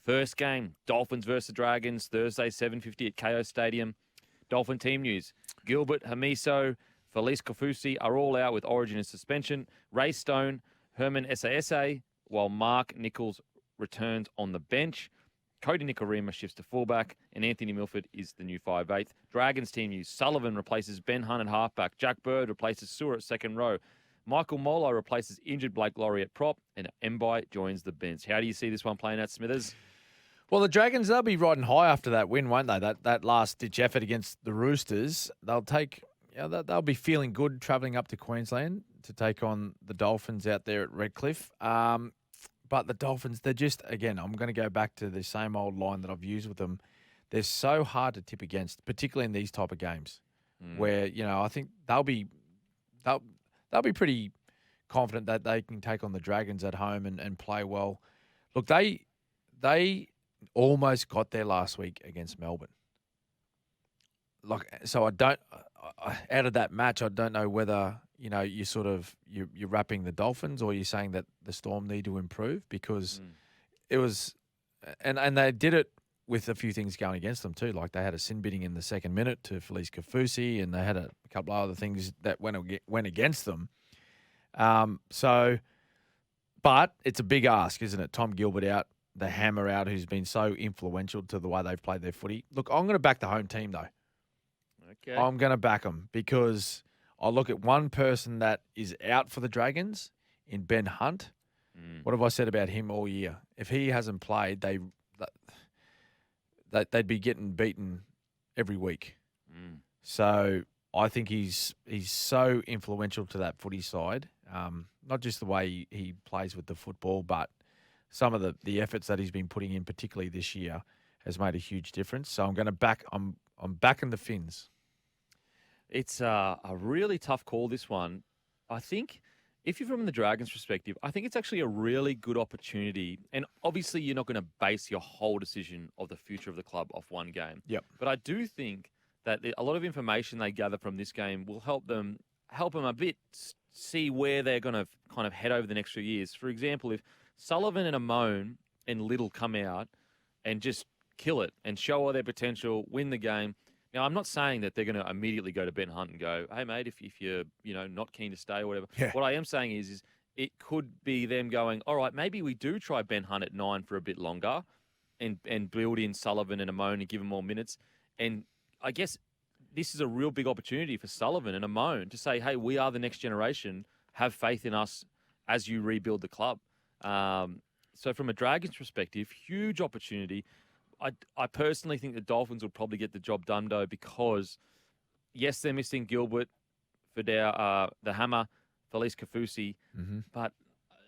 First game, Dolphins versus Dragons, Thursday, 7:50 at KO Stadium. Dolphin team news. Gilbert, Hamiso, Felice Kafusi are all out with origin and suspension. Ray Stone, Herman Sasa, while Mark Nichols returns on the bench. Cody Nikorima shifts to fullback, and Anthony Milford is the new 5'8". Dragons team news. Sullivan replaces Ben Hunt at halfback. Jack Bird replaces Sewer at second row. Michael Molo replaces injured Blake Laurie at prop, and Mbai joins the bench. How do you see this one playing out, Smithers? Well, the Dragons, they'll be riding high after that win, won't they? That last-ditch effort against the Roosters. They'll be feeling good travelling up to Queensland to take on the Dolphins out there at Redcliffe. But the Dolphins, they're just, again, I'm going to go back to the same old line that I've used with them. They're so hard to tip against, particularly in these type of games, where, I think they'll be pretty confident that they can take on the Dragons at home and play well. Look, they almost got there last week against Melbourne. So out of that match, I don't know whether, you're wrapping the Dolphins or you're saying that the Storm need to improve, because it was, and they did it with a few things going against them too. Like they had a sin bidding in the second minute to Felice Kafusi, and they had a couple of other things that went against them. But it's a big ask, isn't it? Tom Gilbert out, the hammer out, who's been so influential to the way they've played their footy. Look, I'm going to back the home team, though. Okay. I'm going to back them because I look at one person that is out for the Dragons in Ben Hunt. What have I said about him all year? If he hasn't played, they'd be getting beaten every week. So I think he's so influential to that footy side, not just the way he plays with the football, but some of the efforts that he's been putting in, particularly this year, has made a huge difference. So I'm going to back. I'm backing the Finns. It's a really tough call, this one. I think if you're from the Dragons' perspective, I think it's actually a really good opportunity. And obviously, you're not going to base your whole decision of the future of the club off one game. Yep. But I do think that a lot of information they gather from this game will help them a bit see where they're going to kind of head over the next few years. For example, if Sullivan and Amone and Little come out and just kill it and show all their potential, win the game. Now, I'm not saying that they're going to immediately go to Ben Hunt and go, hey, mate, if you're not keen to stay or whatever. Yeah. What I am saying is it could be them going, all right, maybe we do try Ben Hunt at 9 for a bit longer and build in Sullivan and Amone and give them more minutes. And I guess this is a real big opportunity for Sullivan and Amone to say, hey, we are the next generation. Have faith in us as you rebuild the club. So from a Dragons perspective, huge opportunity. I personally think the Dolphins will probably get the job done, though, because, yes, they're missing Gilbert, Fidel, the Hammer, Felice Kafusi, but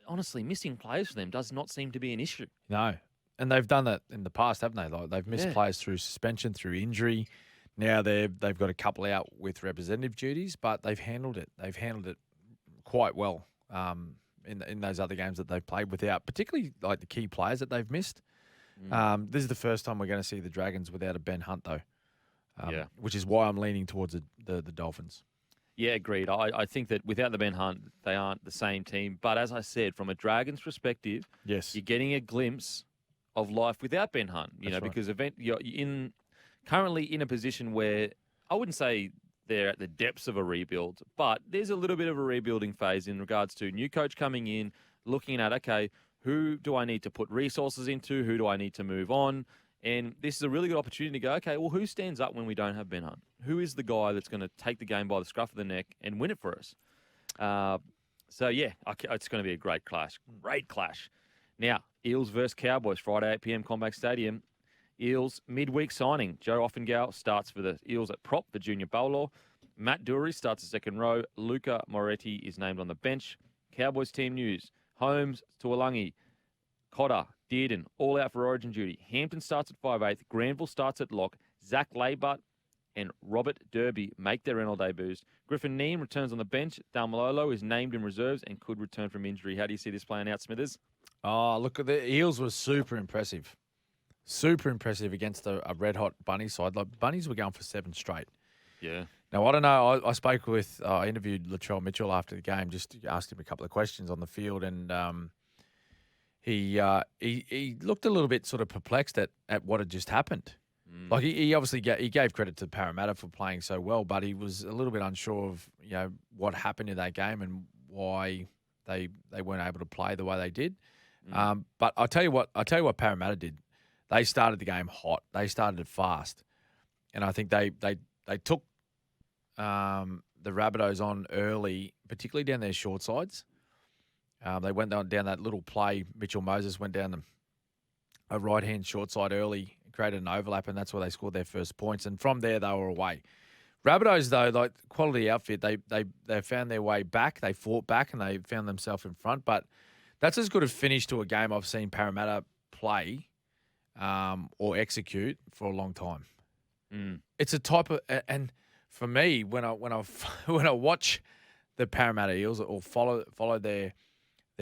honestly, missing players for them does not seem to be an issue. No. And they've done that in the past, haven't they? Like they've missed players through suspension, through injury. Now they've got a couple out with representative duties, but they've handled it. They've handled it quite well in those other games that they've played without, particularly like the key players that they've missed. This is the first time we're going to see the Dragons without a Ben Hunt, though. Which is why I'm leaning towards the Dolphins. Yeah, agreed. I think that without the Ben Hunt, they aren't the same team. But as I said, from a Dragons perspective, yes, you're getting a glimpse of life without Ben Hunt. Because you're currently in a position where I wouldn't say they're at the depths of a rebuild, but there's a little bit of a rebuilding phase in regards to new coach coming in, looking at, okay, who do I need to put resources into? Who do I need to move on? And this is a really good opportunity to go, okay, well, who stands up when we don't have Ben Hunt? Who is the guy that's going to take the game by the scruff of the neck and win it for us? It's going to be a great clash. Great clash. Now, Eels versus Cowboys, Friday, 8 p.m, Combank Stadium. Eels midweek signing. Joe Offengal starts for the Eels at prop for Junior Bowlaw. Matt Dury starts the second row. Luca Moretti is named on the bench. Cowboys team news. Holmes, Tuolangi, Cotter, Dearden, all out for origin duty. Hampton starts at 5'8", Granville starts at lock, Zach Laybut and Robert Derby make their NRL debuts. Griffin Neame returns on the bench. Dalmalolo is named in reserves and could return from injury. How do you see this playing out, Smithers? Oh, look, the Eels were super impressive. Super impressive against a red-hot Bunny side. Like, Bunnies were going for 7 straight. Yeah. Now, I don't know. I interviewed Latrell Mitchell after the game, just asked him a couple of questions on the field, and he looked a little bit sort of perplexed at what had just happened. Like he obviously he gave credit to Parramatta for playing so well, but he was a little bit unsure of what happened in that game and why they weren't able to play the way they did. But I'll tell you what Parramatta did. They started the game hot. They started it fast, and I think they took the Rabbitohs on early, particularly down their short sides. They went down that little play. Mitchell Moses went down a right-hand short side early, created an overlap, and that's where they scored their first points. And from there, they were away. Rabbitohs, though, like quality outfit, they found their way back. They fought back, and they found themselves in front. But that's as good a finish to a game I've seen Parramatta play or execute for a long time. It's a type of, and for me, when I when I watch the Parramatta Eels or follow their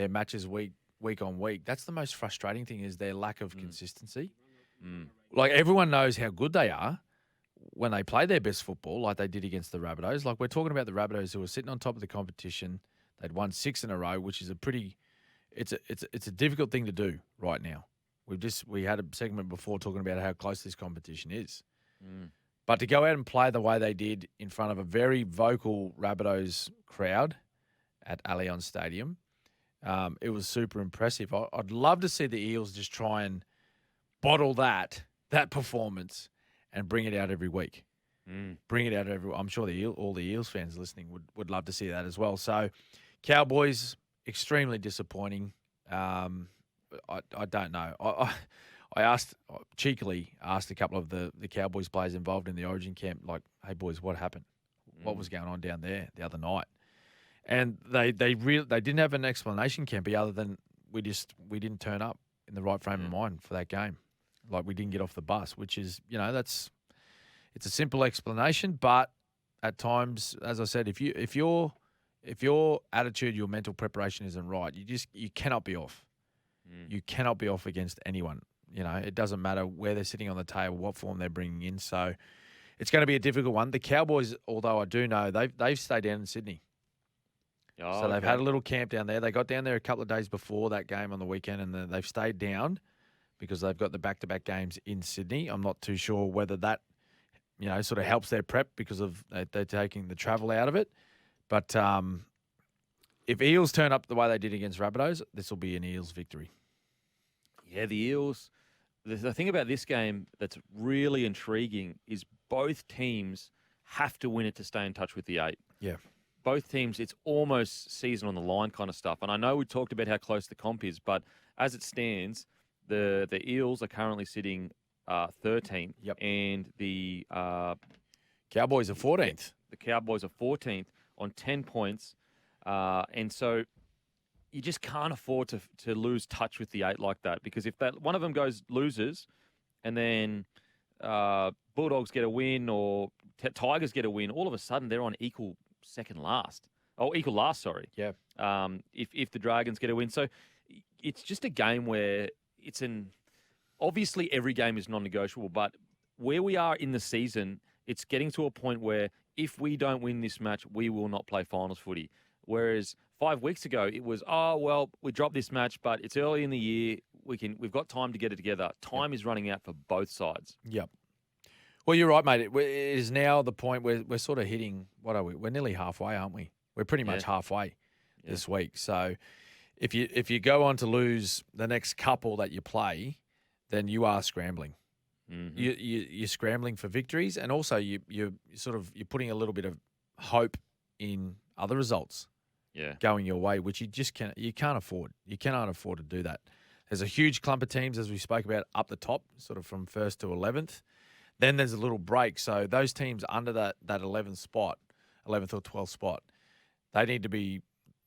matches week on week, that's the most frustrating thing is their lack of consistency. Like everyone knows how good they are when they play their best football, like they did against the Rabbitohs. Like we're talking about the Rabbitohs who are sitting on top of the competition. They'd won 6 in a row, which is it's a difficult thing to do right now. We had a segment before talking about how close this competition is. But to go out and play the way they did in front of a very vocal Rabbitohs crowd at Allianz Stadium, it was super impressive. I'd love to see the Eels just try and bottle that performance and bring it out every week. Bring it out I'm sure all the Eels fans listening would love to see that as well. So, Cowboys, extremely disappointing. I don't know. I cheekily asked a couple of the Cowboys players involved in the Origin camp, like, hey, boys, what happened? What was going on down there the other night? And they didn't have an explanation, Kempy, other than we didn't turn up in the right frame of mind for that game. Like we didn't get off the bus, which is, it's a simple explanation, but at times, as I said, if your attitude, your mental preparation isn't right, you cannot be off. You cannot be off against anyone. It doesn't matter where they're sitting on the table, what form they're bringing in. So it's going to be a difficult one. The Cowboys, although I do know they've stayed down in Sydney. So they've had a little camp down there. They got down there a couple of days before that game on the weekend, and then they've stayed down because they've got the back-to-back games in Sydney. I'm not too sure whether that, sort of helps their prep because of they're taking the travel out of it. But if Eels turn up the way they did against Rabbitohs, this will be an Eels victory. Yeah, the Eels. The thing about this game that's really intriguing is both teams have to win it to stay in touch with the 8. Yeah. Both teams, it's almost season on the line kind of stuff. And I know we talked about how close the comp is, but as it stands, the Eels are currently sitting 13th. Yep. And the Cowboys are 14th. The Cowboys are 14th on 10 points. And so you just can't afford to lose touch with the 8 like that, because if that one of them loses and then Bulldogs get a win or Tigers get a win, all of a sudden they're on equal last. Sorry. Yeah. If the Dragons get a win. So it's just a game where obviously every game is non-negotiable, but where we are in the season, it's getting to a point where if we don't win this match, we will not play finals footy. Whereas 5 weeks ago, it was, we dropped this match, but it's early in the year. We've got time to get it together. Time is running out for both sides. Yep. Well, you're right, mate. It is now the point where we're sort of hitting, what are we? We're nearly halfway, aren't we? We're pretty much halfway this week. So if you go on to lose the next couple that you play, then you are scrambling. Mm-hmm. You're scrambling for victories, and also you're putting a little bit of hope in other results going your way, which you can't afford. You cannot afford to do that. There's a huge clump of teams, as we spoke about, up the top, sort of from 1st to 11th. Then there's a little break. So those teams under that 11th spot, 11th or 12th spot, they need to be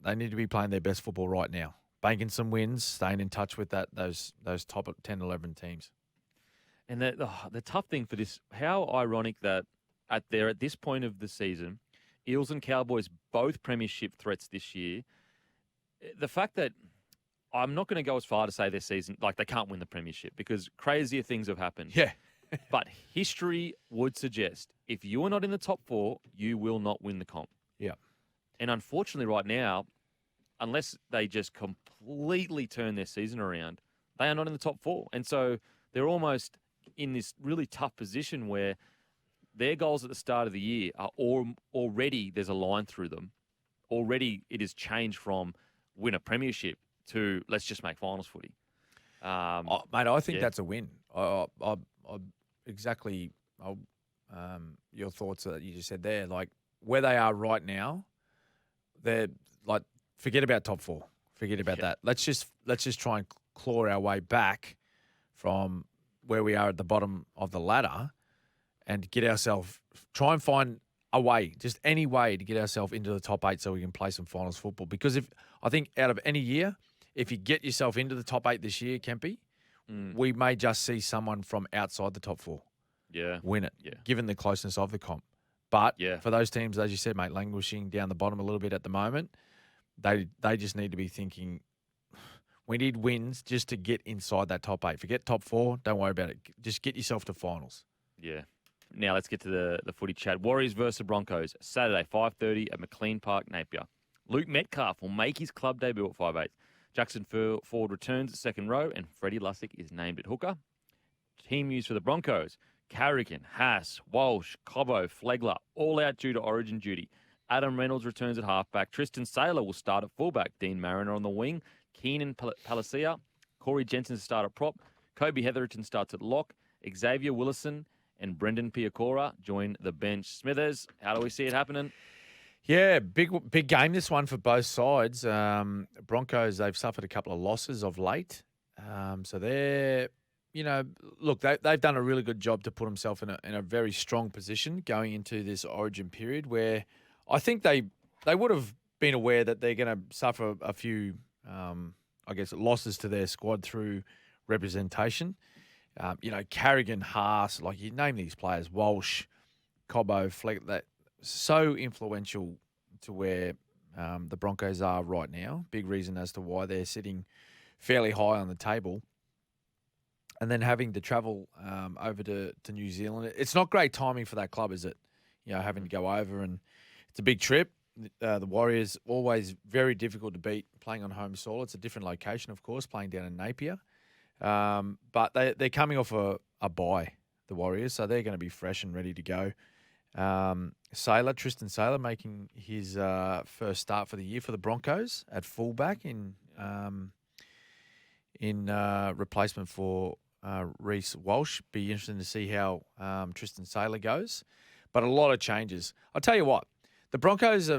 playing their best football right now, banking some wins, staying in touch with those top 10, 11 teams. And the tough thing for this, how ironic that at this point of the season, Eels and Cowboys both premiership threats this year. The fact that I'm not going to go as far to say this season, like they can't win the premiership, because crazier things have happened. Yeah. But history would suggest if you are not in the top 4, you will not win the comp. Yeah. And unfortunately right now, unless they just completely completely turned their season around, they are not in the top 4. And so they're almost in this really tough position where their goals at the start of the year are already there's a line through them. Already it has changed from win a premiership to let's just make finals footy. Mate, I think that's a win. Exactly your thoughts that you just said there. Like where they are right now, they're like forget about top 4. Forget about that. Let's just try and claw our way back from where we are at the bottom of the ladder and try and find a way, just any way to get ourselves into the top 8 so we can play some finals football. Because I think out of any year, if you get yourself into the top 8 this year, Kempy, we may just see someone from outside the top 4 win it, given the closeness of the comp. But for those teams, as you said, mate, languishing down the bottom a little bit at the moment, they just need to be thinking, we need wins just to get inside that top 8. Forget top 4. Don't worry about it. Just get yourself to finals. Yeah. Now let's get to the footy chat. Warriors versus Broncos, Saturday, 5:30 at McLean Park, Napier. Luke Metcalf will make his club debut at 5'8". Jackson Ford returns at second row, and Freddie Lussick is named at hooker. Team news for the Broncos: Carrigan, Haas, Walsh, Cobbo, Flegler, all out due to origin duty. Adam Reynolds returns at halfback. Tristan Saylor will start at fullback. Dean Mariner on the wing. Keenan Palacia. Corey Jensen to start at prop. Kobe Hetherington starts at lock. Xavier Willison and Brendan Piacora join the bench. Smithers, how do we see it happening? Yeah, big game this one for both sides. Broncos, they've suffered a couple of losses of late. So they're, look, they've done a really good job to put themselves in a very strong position going into this origin period where I think they would have been aware that they're going to suffer a few, losses to their squad through representation. Carrigan, Haas, like you name these players, Walsh, Cobbo, Fleck, that so influential to where the Broncos are right now. Big reason as to why they're sitting fairly high on the table. And then having to travel over to New Zealand. It's not great timing for that club, is it? Having to go over, and it's a big trip. The Warriors, always very difficult to beat playing on home soil. It's a different location, of course, playing down in Napier. But they're coming off a bye, the Warriors, so they're going to be fresh and ready to go. Tristan Saylor making his first start for the year for the Broncos at fullback in replacement for Reece Walsh. Be interesting to see how Tristan Saylor goes. But a lot of changes. I'll tell you what, the Broncos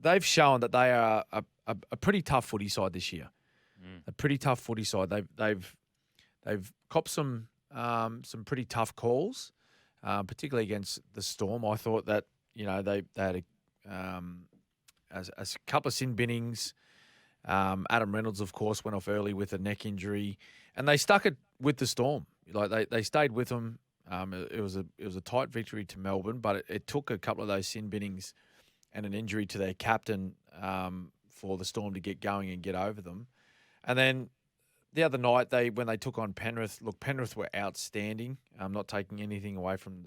they've shown that they are a pretty tough footy side this year. A pretty tough footy side. They've copped some pretty tough calls, particularly against the Storm. I thought that they had a couple of sin binnings. Adam Reynolds, of course, went off early with a neck injury, and they stuck it with the Storm. Like they stayed with them. It was a tight victory to Melbourne, but it took a couple of those sin binnings and an injury to their captain for the Storm to get going and get over them. And then the other night, when they took on Penrith, Penrith were outstanding. I'm not taking anything away from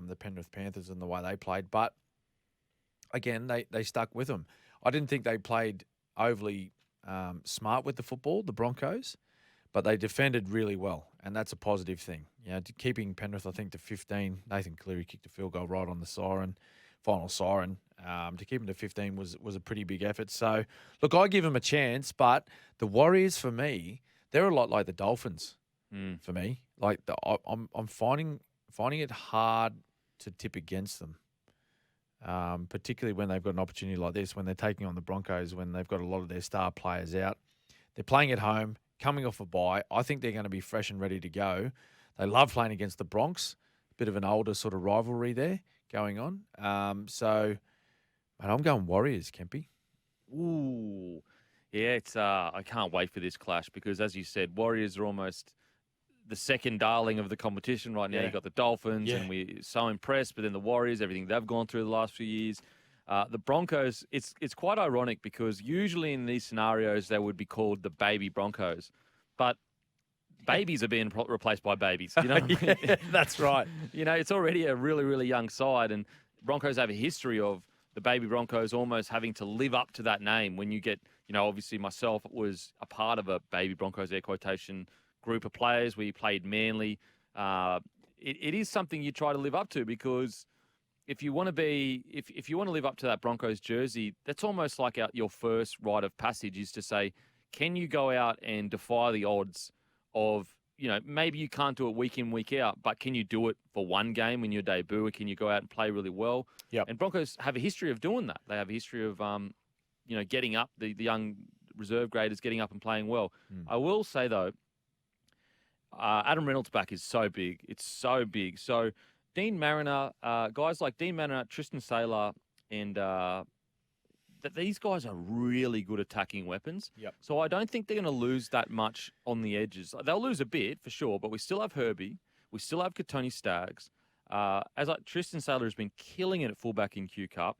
the Penrith Panthers and the way they played, but again, they stuck with them. I didn't think they played overly smart with the football, the Broncos, but they defended really well, and that's a positive thing. Keeping Penrith, I think, to 15. Nathan Cleary kicked a field goal right on the final siren. To keep them to 15 was a pretty big effort. So, look, I give them a chance, but the Warriors, for me, they're a lot like the Dolphins. For me, I'm finding it hard to tip against them, particularly when they've got an opportunity like this, when they're taking on the Broncos, when they've got a lot of their star players out. They're playing at home, coming off a bye. I think they're going to be fresh and ready to go. They love playing against the Bronx. A bit of an older sort of rivalry there going on. So, mate, I'm going Warriors, Kempy. Ooh. Yeah, it's I can't wait for this clash because, as you said, Warriors are almost the second darling of the competition right now. You've got the Dolphins, and we're so impressed, but then the Warriors, everything they've gone through the last few years. The Broncos, it's quite ironic because usually in these scenarios they would be called the baby Broncos, but babies are being replaced by babies. That's right. It's already a really, really young side, and Broncos have a history of the baby Broncos almost having to live up to that name when you get obviously myself was a part of a baby Broncos air quotation group of players. We played Manly. It is something you try to live up to, because if you want to if you want to live up to that Broncos jersey, that's almost like your first rite of passage, is to say, can you go out and defy the odds of, maybe you can't do it week in, week out, but can you do it for one game in your debut, or can you go out and play really well? Yep. And Broncos have a history of doing that. They have a history of, getting up, the young reserve graders getting up and playing well. I will say, though, Adam Reynolds' back is so big. It's so big. So Dean Mariner, guys like Dean Mariner, Tristan Saylor, and that these guys are really good attacking weapons. Yep. So I don't think they're going to lose that much on the edges. They'll lose a bit for sure, but we still have Herbie. We still have Katoni Staggs. Tristan Saylor has been killing it at fullback in Q Cup.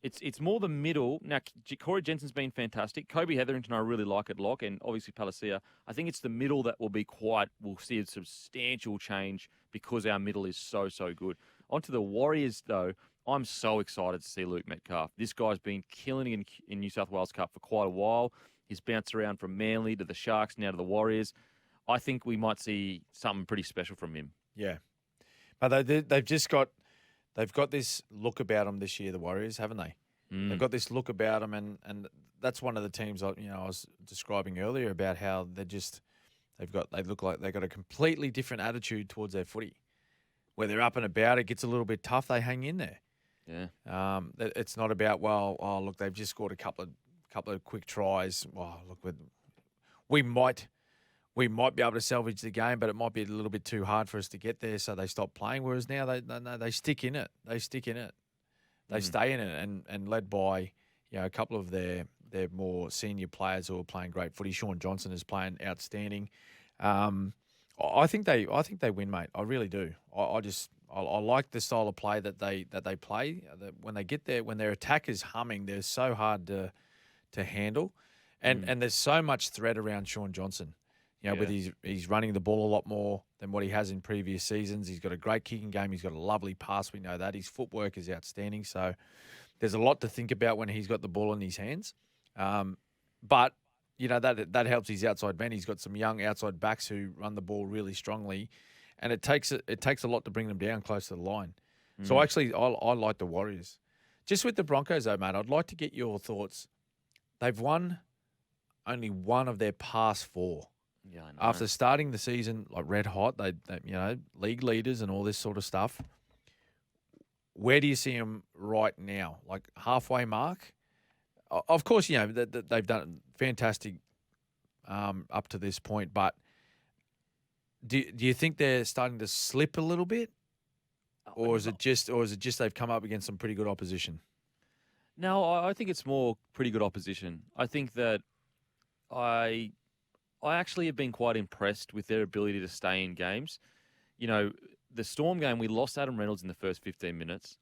It's more the middle. Now, Corey Jensen's been fantastic. Kobe Hetherington I really like at lock, and obviously Palacia. I think it's the middle that we'll see a substantial change, because our middle is so good. Onto the Warriors, though, I'm so excited to see Luke Metcalf. This guy's been killing it in New South Wales Cup for quite a while. He's bounced around from Manly to the Sharks, now to the Warriors. I think we might see something pretty special from him. Yeah. But they've got this look about them this year, the Warriors, haven't they? They've got this look about them, and that's one of the teams I was describing earlier about how they look like they've got a completely different attitude towards their footy. Where they're up and about, it gets a little bit tough. They hang in there. Yeah. It's not about, look, they've just scored a couple of quick tries. Well, look, we might be able to salvage the game, but it might be a little bit too hard for us to get there, so they stop playing. Whereas now they stick in it. They stick in it. They stay in it, and led by a couple of their more senior players who are playing great footy. Sean Johnson is playing outstanding. I think they win, mate. I really do. I like the style of play that they play. When they get there, when their attack is humming, they're so hard to handle, and there's so much threat around Sean Johnson. With he's running the ball a lot more than what he has in previous seasons. He's got a great kicking game. He's got a lovely pass. We know that. His footwork is outstanding. So there's a lot to think about when he's got the ball in his hands. But that helps his outside men. He's got some young outside backs who run the ball really strongly, and it takes a lot to bring them down close to the line. So actually, I like the Warriors. Just with the Broncos, though, mate, I'd like to get your thoughts. They've won only one of their past four. Yeah, I know. After starting the season like red hot, they league leaders and all this sort of stuff. Where do you see them right now? Like halfway mark? Of course, they've done fantastic up to this point, but do you think they're starting to slip a little bit, or is it just they've come up against some pretty good opposition? No, I think it's more pretty good opposition. I think that I actually have been quite impressed with their ability to stay in games. The Storm game, we lost Adam Reynolds in the first 15 minutes.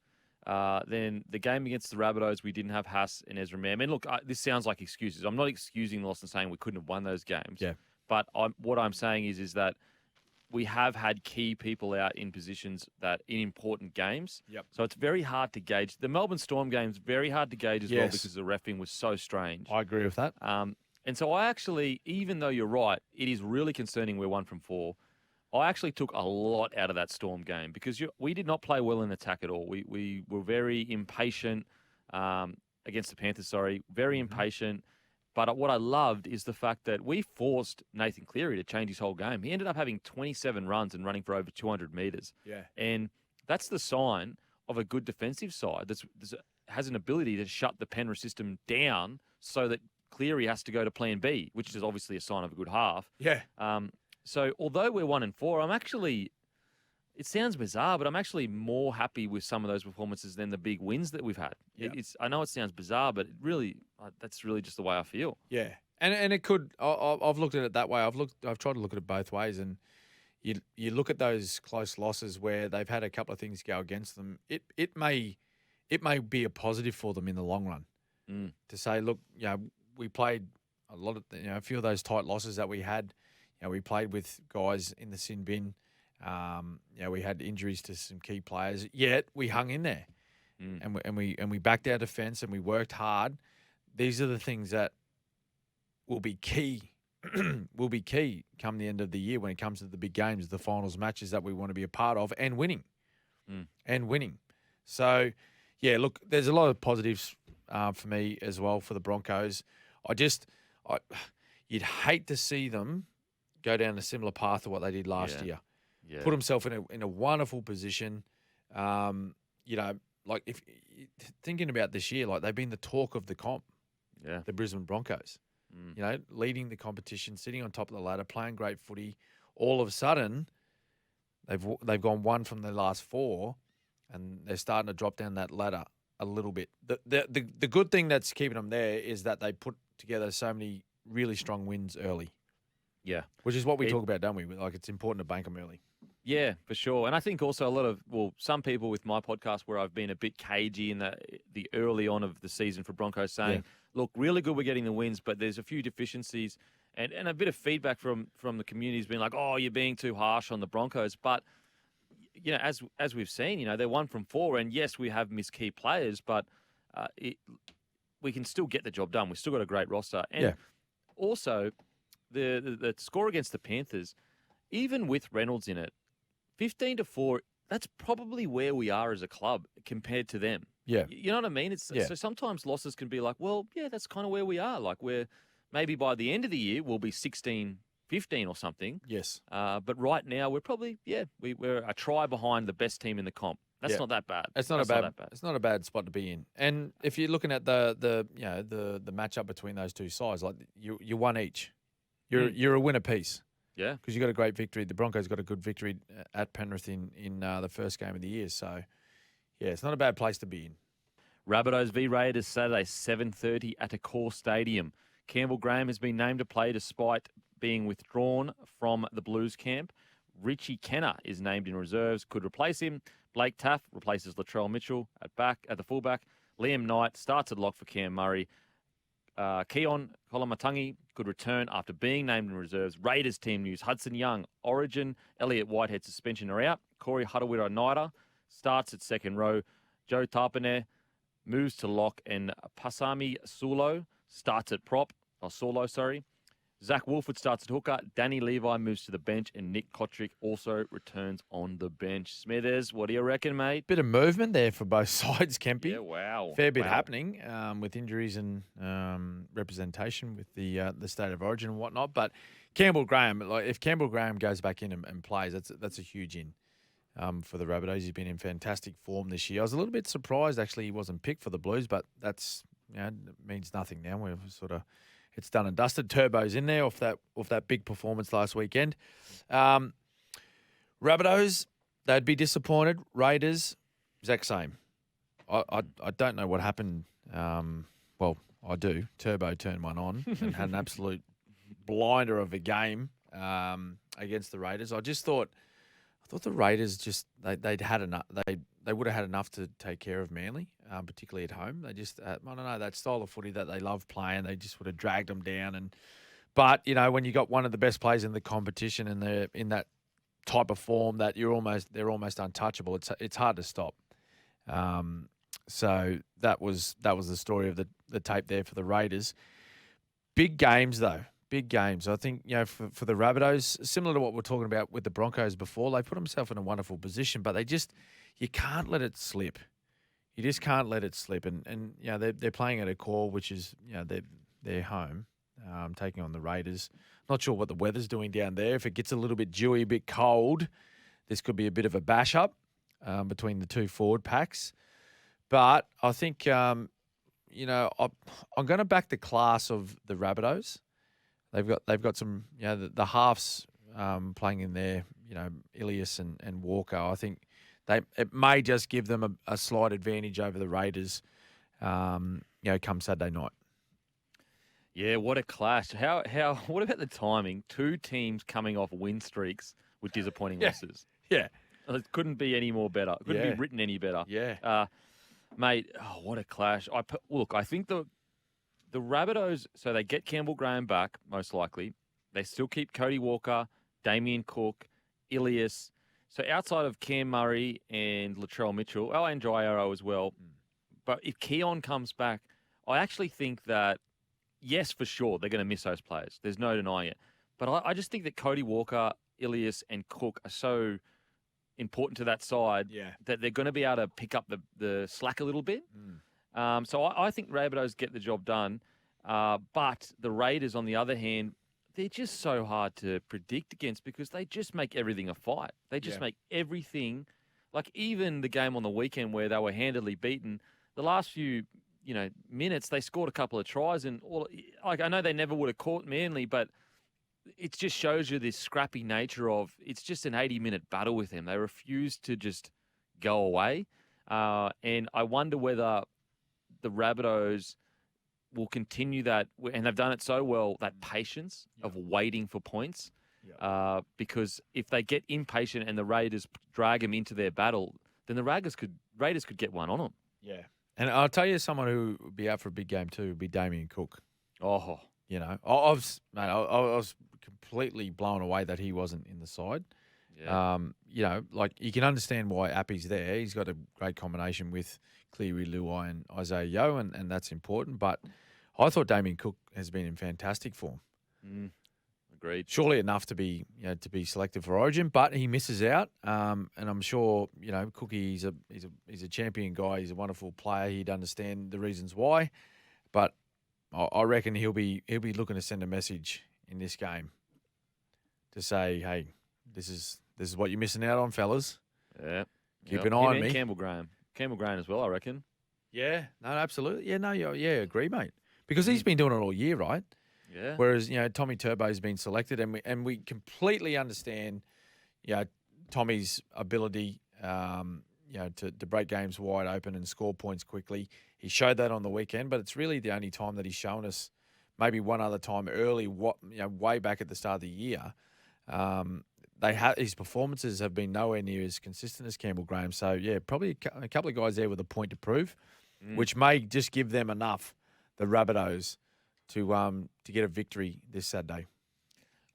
Then the game against the Rabbitohs, we didn't have Haas and Ezra Mam. And look, this sounds like excuses. I'm not excusing the loss and saying we couldn't have won those games. Yeah. But what I'm saying is that we have had key people out in positions that in important games. Yep. So it's very hard to gauge. The Melbourne Storm game's very hard to gauge as well, because the reffing was so strange. I agree with that. And so I actually, even though you're right, it is really concerning we're 1 from 4. I actually took a lot out of that Storm game, because we did not play well in attack at all. We were very impatient against the Panthers, very impatient. But what I loved is the fact that we forced Nathan Cleary to change his whole game. He ended up having 27 runs and running for over 200 metres. Yeah. And that's the sign of a good defensive side that has an ability to shut the Penrith system down, so that Cleary has to go to plan B, which is obviously a sign of a good half. Yeah. So although we're 1 and 4, it sounds bizarre, but I'm actually more happy with some of those performances than the big wins that we've had. Yeah. I know it sounds bizarre, but that's really just the way I feel. Yeah. And it could, I've looked at it that way. I've tried to look at it both ways, and you look at those close losses where they've had a couple of things go against them. It may be a positive for them in the long run to say, look, we played a few of those tight losses that we had. We played with guys in the sin bin. We had injuries to some key players. Yet we hung in there, and we backed our defence and we worked hard. these are the things that will be key. Will be key come the end of the year when it comes to the big games, the finals matches that we want to be a part of and winning. So, yeah, look, there's a lot of positives for me as well for the Broncos. You'd hate to see them go down a similar path to what they did last year. Yeah. Put themselves in a wonderful position. Like if thinking about this year, like they've been the talk of the comp. Yeah. The Brisbane Broncos. Leading the competition, sitting on top of the ladder, playing great footy. All of a sudden, they've gone one from their last four, and they're starting to drop down that ladder a little bit. The good thing that's keeping them there is that they put together so many really strong wins early. Yeah. Which is what we talk about, don't we? Like, it's important to bank them early. Yeah, for sure. And I think also some people with my podcast where I've been a bit cagey in the early on of the season for Broncos saying, look, really good we're getting the wins, but there's a few deficiencies and a bit of feedback from the community has been like, oh, you're being too harsh on the Broncos. But, as we've seen, they're 1 from 4. And yes, we have missed key players, but we can still get the job done. We've still got a great roster. And also the score against the Panthers, even with Reynolds in it, 15-4, that's probably where we are as a club compared to them. Yeah. You know what I mean? So sometimes losses can be like, well, yeah, that's kind of where we are. Like we're maybe by the end of the year, we'll be 16-15 or something. Yes. But right now we're probably, we're a try behind the best team in the comp. That's not that bad. It's not that bad. It's not a bad spot to be in. And if you're looking at the matchup between those two sides, like you won each. You're a winner piece. Yeah. Because you got a great victory. The Broncos got a good victory at Penrith in the first game of the year. So, yeah, it's not a bad place to be in. Rabbitohs v Raiders Saturday, 7:30 at Accor Stadium. Campbell Graham has been named to play despite being withdrawn from the Blues camp. Richie Kenner is named in reserves, could replace him. Blake Taff replaces Latrell Mitchell at the fullback. Liam Knight starts at lock for Cam Murray. Keon Kolamatangi could return after being named in reserves. Raiders team news. Hudson Young, Origin, Elliott Whitehead suspension are out. Corey Hutawira-Naira starts at second row. Joe Tarpane moves to lock and Pasami Saulo starts at prop. Zach Wolford starts at hooker. Danny Levi moves to the bench and Nick Kotrick also returns on the bench. Smithers, what do you reckon, mate? Bit of movement there for both sides, Kempy. Yeah, wow. Fair bit happening with injuries and representation with the state of origin and whatnot. But Campbell Graham, like if Campbell Graham goes back in and plays, that's a huge in for the Rabbitohs. He's been in fantastic form this year. I was a little bit surprised actually he wasn't picked for the Blues, but that's means nothing now. We're sort of it's done and dusted. Turbo's in there off that big performance last weekend. Rabbitohs, they'd be disappointed. Raiders, exact same. I don't know what happened. Well, I do. Turbo turned one on and had an absolute blinder of a game against the Raiders. I thought the Raiders they'd had enough. They would have had enough to take care of Manly, particularly at home. They just I don't know, that style of footy that they love playing. They just would have dragged them down. But when you got one of the best players in the competition and they're in that type of form that they're almost untouchable. It's hard to stop. So that was the story of the tape there for the Raiders. Big games though. Big games. I think, for the Rabbitohs, similar to what we're talking about with the Broncos before, they put themselves in a wonderful position, but you can't let it slip. You just can't let it slip. And they're playing at Accor, which is, their home, taking on the Raiders. Not sure what the weather's doing down there. If it gets a little bit dewy, a bit cold, this could be a bit of a bash up between the two forward packs. But I think, I'm going to back the class of the Rabbitohs. They've got some, the halves playing in there, Ilias and Walker. I think it may just give them a slight advantage over the Raiders, come Saturday night. Yeah, what a clash. What about the timing? Two teams coming off win streaks with disappointing losses. Yeah. It couldn't be any more better. It couldn't be written any better. Yeah. Mate, what a clash. I think the Rabbitohs, so they get Campbell Graham back, most likely. They still keep Cody Walker, Damien Cook, Ilias. So outside of Cam Murray and Latrell Mitchell, and Jairo as well. But if Keon comes back, I actually think that, yes, for sure, they're going to miss those players. There's no denying it. But I just think that Cody Walker, Ilias, and Cook are so important to that side that they're going to be able to pick up the slack a little bit. So I think Rabbitohs get the job done. But the Raiders, on the other hand, they're just so hard to predict against because they just make everything a fight. They just make everything, like even the game on the weekend where they were handily beaten, the last few minutes they scored a couple of tries and I know they never would have caught Manly, but it just shows you this scrappy nature of it's just an 80-minute battle with them. They refuse to just go away. And I wonder whether the Rabbitohs will continue that, and they've done it so well, that patience of waiting for points. Because if they get impatient and the Raiders drag them into their battle, then the Raiders could get one on them. Yeah. And I'll tell you someone who would be out for a big game too would be Damien Cook. Oh. I was completely blown away that he wasn't in the side. Yeah. You can understand why Appy's there. He's got a great combination with Cleary, Luai, and Isaiah Yeo, and that's important. But I thought Damien Cook has been in fantastic form. Agreed. Surely enough to be selected for Origin, but he misses out. And I'm sure Cookie he's a champion guy. He's a wonderful player. He'd understand the reasons why, but I reckon he'll be looking to send a message in this game to say, hey, this is what you're missing out on, fellas. Yeah. Keep an eye on me. Campbell Graham as well, I reckon. Yeah. No, absolutely. Yeah. No. Agree, mate. Because he's been doing it all year, right? Yeah. Whereas Tommy Turbo's been selected, and we completely understand, Tommy's ability, to break games wide open and score points quickly. He showed that on the weekend, but it's really the only time that he's shown us. Maybe one other time early, way back at the start of the year. His performances have been nowhere near as consistent as Campbell Graham. So yeah, probably a couple of guys there with a point to prove, which may just give them enough, the Rabbitohs, to get a victory this Saturday.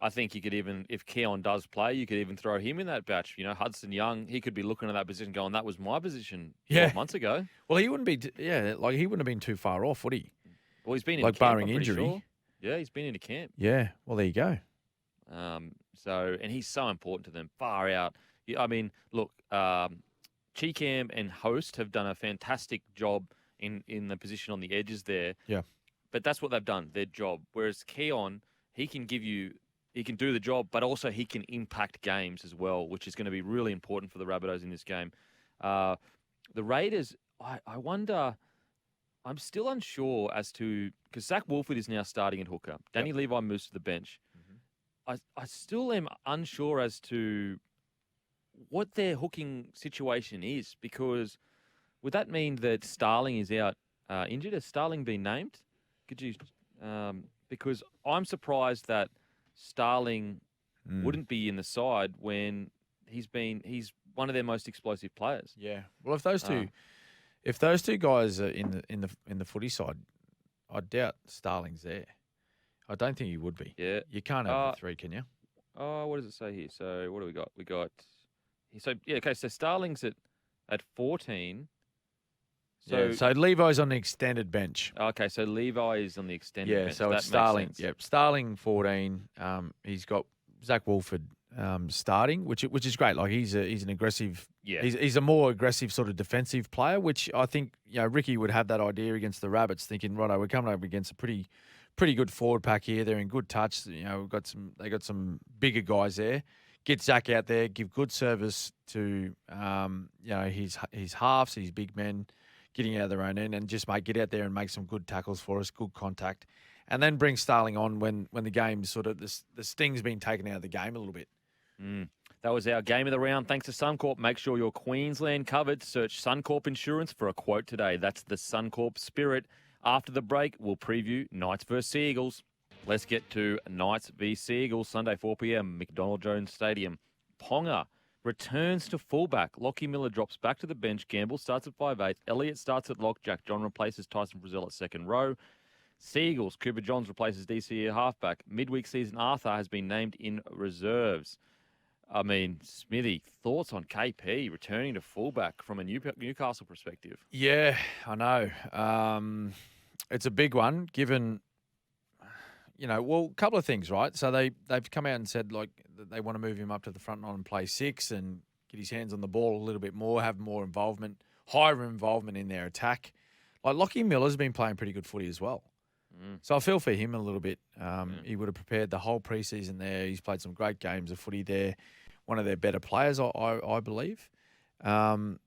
I think you could even, if Keon does play, you could even throw him in that batch. Hudson Young, he could be looking at that position going, that was my position 12 months ago. Well, he wouldn't be, he wouldn't have been too far off, would he? Well, he's been in camp, barring injury. Sure. Yeah, he's been in a camp. Yeah, well, there you go. And he's so important to them, far out. I mean, look, Cheekham and Host have done a fantastic job in the position on the edges there. Yeah. But that's what they've done, their job. Whereas Keon, he can do the job, but also he can impact games as well, which is going to be really important for the Rabbitohs in this game. The Raiders, I wonder, I'm still unsure as to, because Zach Wolford is now starting at hooker. Danny Levi moves to the bench. I still am unsure as to what their hooking situation is, because would that mean that Starling is out injured? Has Starling been named? Could you? Because I'm surprised that Starling wouldn't be in the side when he's one of their most explosive players. Yeah. Well, if those two guys are in the footy side, I doubt Starling's there. I don't think he would be. Yeah. You can't have the three, can you? Oh, what does it say here? So what do we got? So Starling's at 14. So Levi's on the extended bench. Okay, so Levi is on the extended bench. Yeah, so it's Starling. Yep, Starling 14. He's got Zach Wolford starting, which is great. Like he's an aggressive. Yeah. He's a more aggressive sort of defensive player, which I think Ricky would have that idea against the Rabbits, thinking, righto, we're coming up against a pretty good forward pack here. They're in good touch. They got some bigger guys there. Get Zach out there, give good service to his halves, his big men, getting out of their own end, and just get out there and make some good tackles for us, good contact, and then bring Starling on when the game's sort of the sting's been taken out of the game a little bit. That was our game of the round. Thanks to Suncorp. Make sure you're Queensland covered. Search Suncorp Insurance for a quote today. That's the Suncorp spirit. After the break, we'll preview Knights vs Sea Eagles. Let's get to Knights v Sea Eagles, Sunday 4 p.m, McDonald Jones Stadium. Ponga returns to fullback. Lockie Miller drops back to the bench. Gamble starts at 5'8". Elliott starts at lock. Jack John replaces Tyson Frizzell at second row. Sea Eagles, Cooper Johns replaces DC at halfback. Midweek season Arthur has been named in reserves. I mean, Smithy, thoughts on KP returning to fullback from a Newcastle perspective? Yeah, I know. It's a big one, given, a couple of things, right? So they've come out and said, like, that they want to move him up to the front line and play 6 and get his hands on the ball a little bit more, have more involvement, higher involvement in their attack. Like, Lockie Miller's been playing pretty good footy as well. So I feel for him a little bit. He would have prepared the whole preseason there. He's played some great games of footy there. One of their better players, I believe. The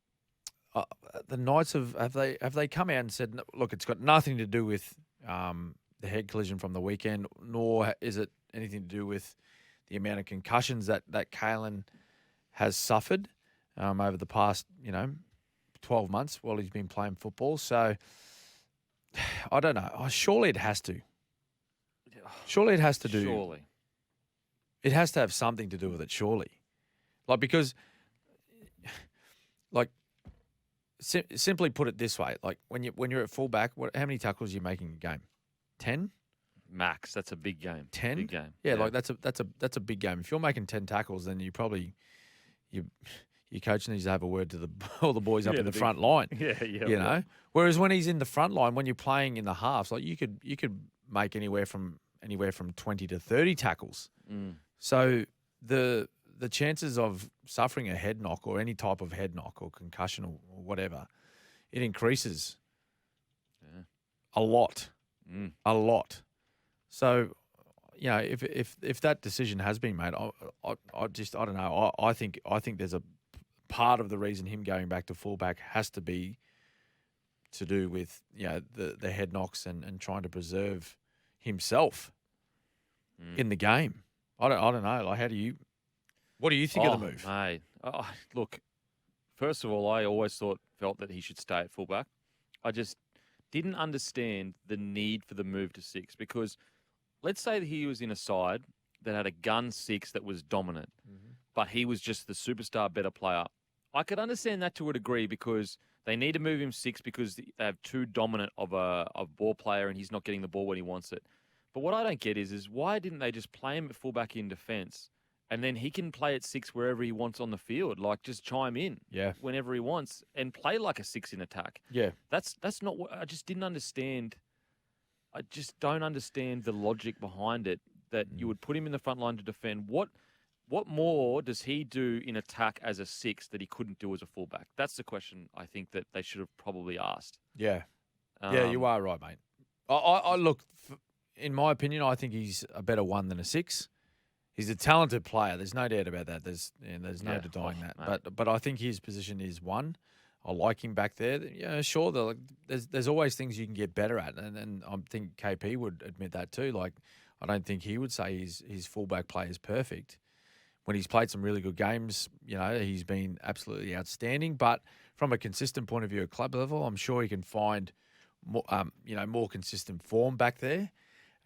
Knights have they come out and said, look, it's got nothing to do with the head collision from the weekend, nor is it anything to do with the amount of concussions that Kalen has suffered over the past 12 months while he's been playing football. So I don't know. Surely it has to. Surely it has to do. Surely. It has to have something to do with it, surely. Like, because, like, simply put it this way, like, when you're at fullback, how many tackles are you making a game? 10? Max. That's a big game. 10? Big game. Yeah, like that's a big game. If you're making 10 tackles, then you probably your coach needs to have a word to all the boys up in the front line. Yeah. Whereas when he's in the front line, when you're playing in the halves, like you could make anywhere from 20 to 30 tackles. So the chances of suffering a head knock or any type of head knock or concussion or whatever, it increases a lot. A lot. So, if that decision has been made, I don't know. I think there's a part of the reason him going back to fullback has to be to do with the head knocks and trying to preserve himself in the game. I don't know. Like, what do you think of the move? Mate, look, first of all, I always felt that he should stay at fullback. I just didn't understand the need for the move to 6 because let's say that he was in a side that had a gun 6 that was dominant, but he was just the superstar better player. I could understand that to a degree because they need to move him 6 because they have too dominant of a ball player and he's not getting the ball when he wants it. But what I don't get is why didn't they just play him at fullback in defence and then he can play at 6 wherever he wants on the field? Like, just chime in whenever he wants and play like a 6 in attack. Yeah. That's not what I just didn't understand. I just don't understand the logic behind it that you would put him in the front line to defend. What more does he do in attack as a 6 that he couldn't do as a fullback? That's the question I think that they should have probably asked. Yeah. You are right, mate. I look, in my opinion, I think he's a better 1 than a 6. He's a talented player. There's no doubt about that. There's no denying that. But I think his position is 1. I like him back there. Yeah, sure. There's always things you can get better at, and I think KP would admit that too. Like, I don't think he would say his fullback play is perfect. When he's played some really good games, he's been absolutely outstanding. But from a consistent point of view at club level, I'm sure he can find more consistent form back there.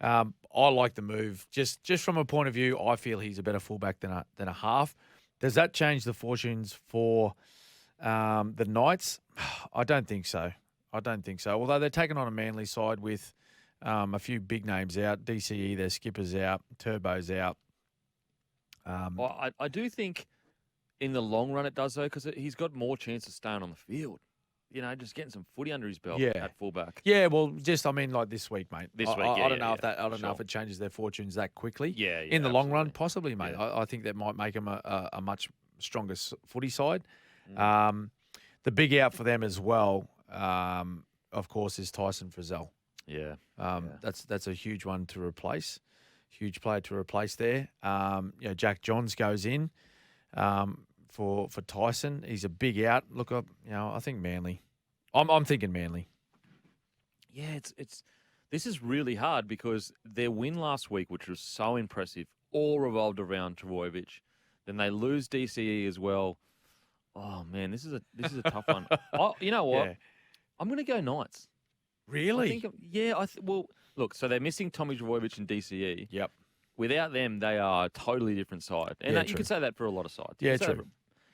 I like the move. Just from a point of view, I feel he's a better fullback than a half. Does that change the fortunes for the Knights? I don't think so. Although they're taking on a Manly side with a few big names out. DCE, their skipper's out. Turbo's out. I do think in the long run it does, though, because he's got more chance of staying on the field. Just getting some footy under his belt at fullback. Yeah, well, like this week, mate. I don't know if it changes their fortunes that quickly. Yeah, in the long run, possibly, mate. Yeah. I think that might make them a much stronger footy side. The big out for them as well, of course, is Tyson Frizzell. Yeah. That's a huge one to replace. Huge player to replace there. Jack Johns goes in for Tyson. He's a big out. Look up, I think Manly. I'm thinking Manly. Yeah, this is really hard because their win last week, which was so impressive, all revolved around Trbojevic. Then they lose DCE as well. Oh man, this is a tough one. You know what? Yeah. I'm going to go Knights. Really? Well, look, so they're missing Tommy Trbojevic and DCE. Yep. Without them, they are a totally different side. And you could say that for a lot of sides. Yeah, true.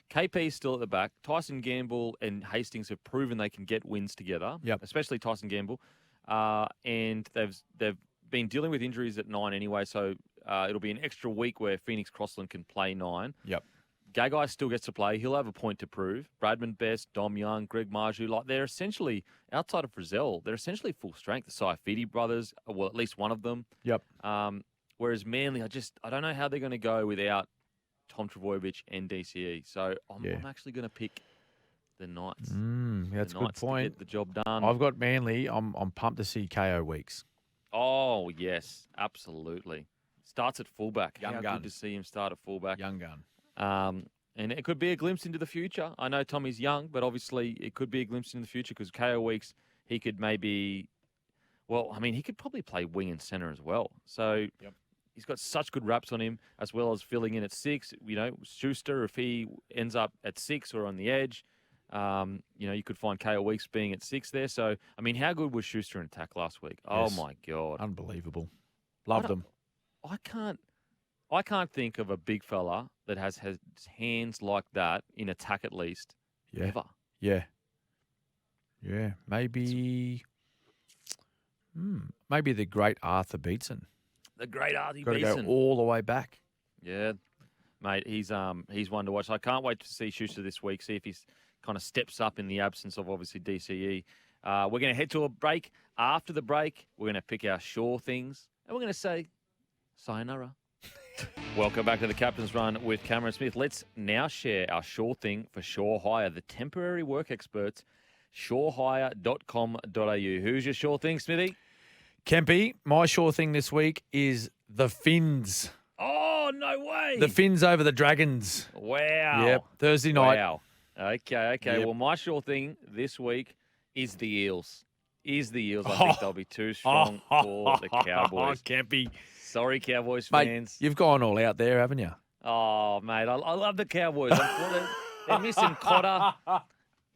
KP's still at the back. Tyson Gamble and Hastings have proven they can get wins together. Yep. Especially Tyson Gamble. And they've been dealing with injuries at 9 anyway, so it'll be an extra week where Phoenix Crossland can play 9. Yep. Gagai still gets to play. He'll have a point to prove. Bradman Best, Dom Young, Greg Marju, they're essentially, outside of Frizzell, they're essentially full strength. The Saifidi brothers, well, at least one of them. Yep. Whereas Manly, I don't know how they're going to go without Tom Trbojevic and DCE. So I'm actually going to pick the Knights. That's a good Knights point. to get the job done. I've got Manly. I'm pumped to see KO Weeks. Oh, yes, absolutely. Starts at fullback. Young How gun. good to see him start at fullback. Young gun. And it could be a glimpse into the future. I know Tommy's young, but obviously it could be a glimpse into the future because KO Weeks, he could maybe, he could probably play wing and centre as well. So he's got such good raps on him as well as filling in at 6. Schuster, if he ends up at 6 or on the edge, you could find KO Weeks being at 6 there. So, how good was Schuster in attack last week? Yes. Oh, my God. Unbelievable. Loved him. I can't think of a big fella that has hands like that in attack at least ever. Yeah. Maybe the great Arthur Beetson. The great Artie Got to Beeson. go all the way back. Yeah, mate, he's one to watch. I can't wait to see Schuster this week, see if he kind of steps up in the absence of obviously DCE. We're going to head to a break. After the break, we're going to pick our sure things, and we're going to say sayonara. Welcome back to the Captain's Run with Cameron Smith. Let's now share our sure thing for Sure Hire, the temporary work experts, surehire.com.au. Who's your sure thing, Smithy? Kempy, my sure thing this week is the Finns. Oh, no way. The Finns over the Dragons. Wow. Yep, Thursday night. Wow. Okay. Yep. Well, my sure thing this week is the Eels. I think they'll be too strong for the Cowboys. Kempy. Sorry, Cowboys Mate, fans. you've gone all out there, haven't you? Oh, mate, I love the Cowboys. They're missing Cotter.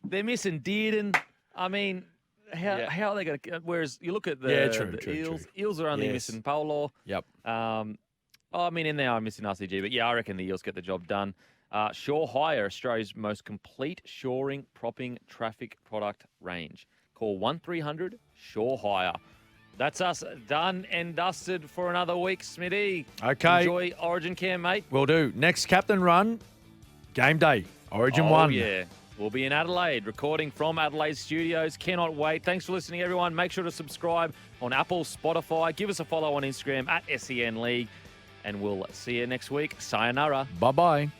They're missing Dearden. How are they going to... Whereas you look at the Eels. True. Eels are only missing Paulo. Yep. And they are missing RCG. But, I reckon the Eels get the job done. Shore Hire, Australia's most complete shoring, propping, traffic product range. Call 1300 Shore Hire. That's us done and dusted for another week, Smithy. Okay. Enjoy Origin Cam, mate. Will do. Next Captain Run, game day, Origin 1. Yeah. We'll be in Adelaide, recording from Adelaide studios. Cannot wait. Thanks for listening, everyone. Make sure to subscribe on Apple, Spotify. Give us a follow on Instagram at SEN League. And we'll see you next week. Sayonara. Bye-bye.